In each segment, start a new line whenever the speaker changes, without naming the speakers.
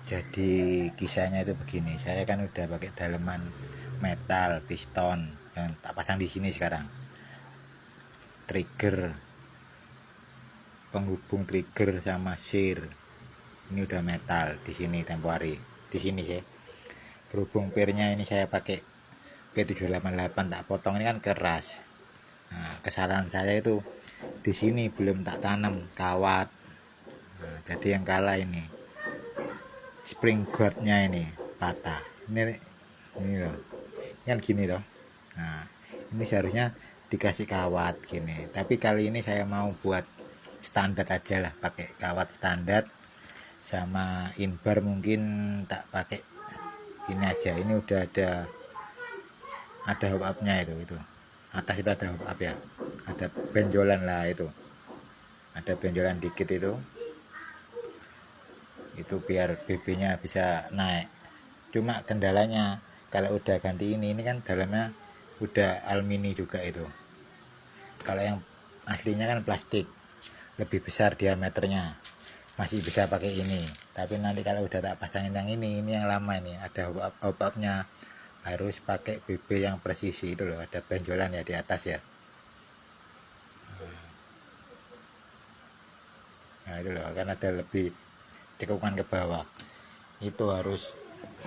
Jadi kisahnya itu begini, saya kan udah pakai daleman metal piston yang tak pasang di sini sekarang. Trigger, penghubung trigger sama sir ini udah metal di sini tempo hari di sini sih. Berhubung pirnya ini saya pakai P788 tak potong ini kan keras. Nah, kesalahan saya itu di sini belum tak tanam kawat. Nah, jadi yang kalah ini spring guardnya ini patah. Ini loh, ini kan gini loh. Nah, ini seharusnya dikasih kawat gini. Tapi kali ini saya mau buat standar aja lah, pakai kawat standar sama inbar mungkin tak pakai ini aja. Ini udah ada hop upnya itu atas itu ada hop up ya, ada benjolan lah, itu ada benjolan dikit itu biar BB nya bisa naik. Cuma kendalanya kalau udah ganti ini kan dalamnya udah alumini juga itu. Kalau yang aslinya kan plastik, lebih besar diameternya, masih bisa pakai ini. Tapi nanti kalau udah tak pasangin yang ini yang lama ini ada hop upnya, harus pakai BB yang presisi itu loh, ada benjolan ya di atas ya. Nah itu loh, kan ada lebih cekungan ke bawah, itu harus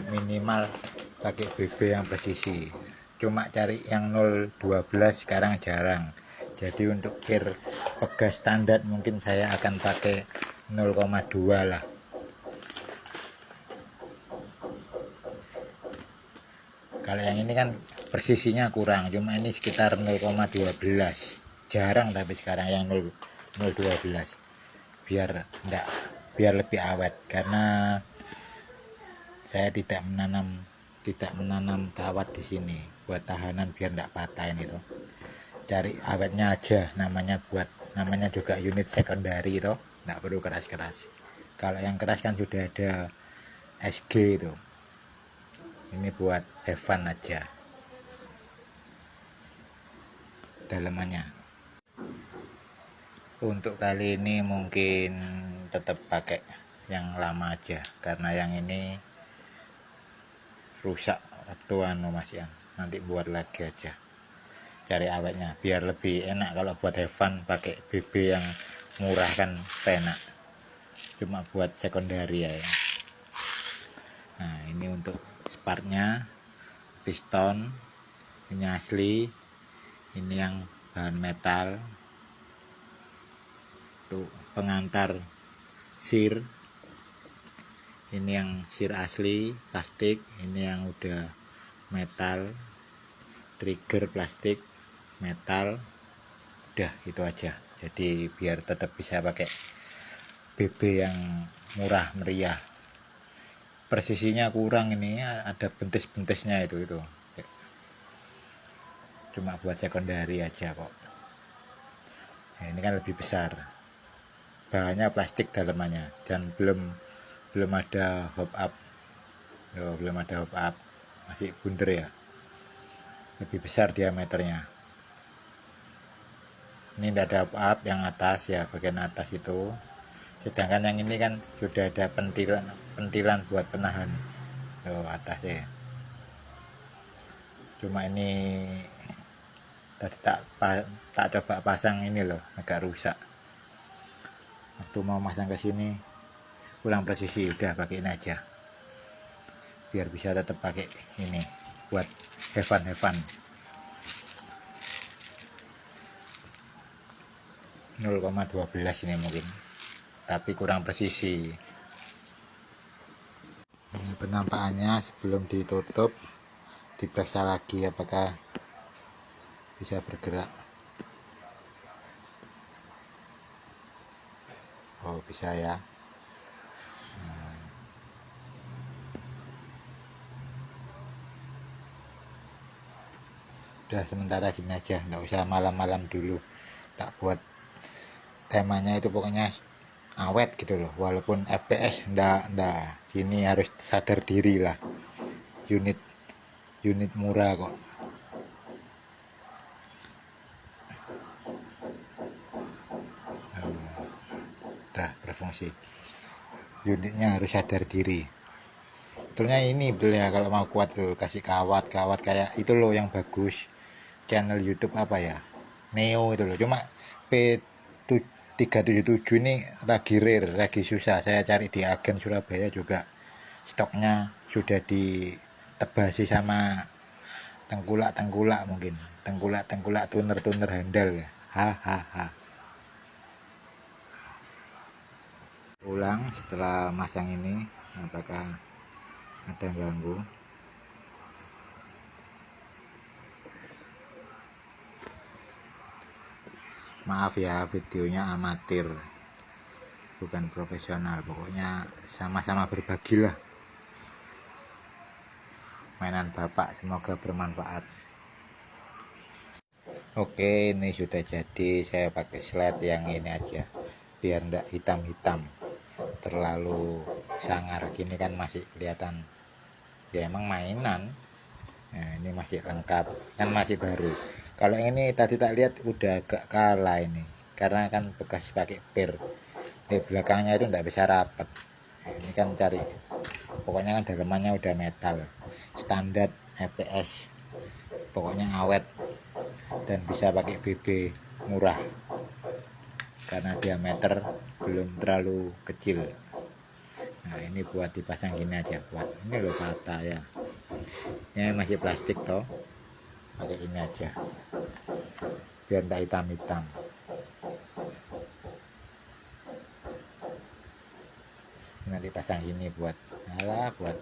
minimal pakai BB yang presisi. Cuma cari yang 012 sekarang jarang, jadi untuk kir pegas standar mungkin saya akan pakai 0,2 lah. Kalau yang ini kan presisinya kurang, cuma ini sekitar 0,12 jarang, tapi sekarang yang 0,12 biar enggak, biar lebih awet, karena saya tidak menanam kawat di sini buat tahanan biar enggak patah ini tuh. Cari awetnya aja, namanya juga unit secondary itu, enggak perlu keras-keras. Kalau yang keras kan sudah ada SG itu. Ini buat have fun aja dalemannya. Untuk kali ini mungkin tetap pakai yang lama aja, karena yang ini rusak waktu Mas Ian. Nanti buat lagi aja, cari awetnya biar lebih enak. Kalau buat have fun pakai BB yang murah kan enak, cuma buat sekundari ya. Nah ini untuk sparknya, piston ini asli, ini yang bahan metal, tuh pengantar sir, ini yang sir asli plastik, ini yang udah metal, trigger plastik metal, udah itu aja. Jadi biar tetap bisa pakai BB yang murah meriah. Presisinya kurang, ini ada bentis-bentisnya itu cuma buat sekundari aja kok. Nah, ini kan lebih besar, bahannya plastik dalamannya, dan belum ada hop up. Belum ada hop up, masih bunder ya, lebih besar diameternya. Ini tidak ada hop up yang atas ya, bagian atas itu. Sedangkan yang ini kan sudah ada pentilan buat penahan atasnya. Cuma ini tadi tak coba pasang ini loh, agak rusak. Waktu mau pasang ke sini kurang presisi, udah pakai ini aja biar bisa tetap pakai ini buat have fun. 0,12 ini mungkin, tapi kurang presisi. Ini penampakannya sebelum ditutup, diperiksa lagi apakah bisa bergerak. Oh bisa ya. Udah sementara gini aja, nggak usah malam-malam dulu. Tak buat temanya itu pokoknya awet gitu loh, walaupun FPS ndak ini harus sadar diri lah, unit murah kok. Udah berfungsi, unitnya harus sadar diri. Sebetulnya ini betul ya, kalau mau kuat tuh kasih kawat kayak itu loh yang bagus, channel YouTube apa ya, Neo itu loh. Cuma P377 ini lagi rare, lagi susah. Saya cari di agen Surabaya juga stoknya sudah ditebasi sama tengkulak mungkin, tengkulak tuner handal ya. Hahaha. Ulang setelah masang ini, apakah ada ganggu? Maaf ya, videonya amatir, bukan profesional. Pokoknya sama-sama berbagilah mainan bapak, semoga bermanfaat. Oke, ini sudah jadi. Saya pakai slide yang ini aja biar enggak hitam-hitam terlalu sangar. Gini kan masih kelihatan ya, emang mainan. Nah, ini masih lengkap kan, masih baru. Kalau ini tadi tak lihat udah agak kalah ini, karena kan bekas pakai per di belakangnya itu enggak bisa rapat. Nah, ini kan cari, pokoknya kan dalamannya udah metal standar EPS, pokoknya awet dan bisa pakai BB murah karena diameter belum terlalu kecil. Nah, ini buat dipasang gini aja, buat ini loh patah ya, ini masih plastik toh, pakai ini aja biar tidak hitam-hitam. Nanti pasang gini buat buat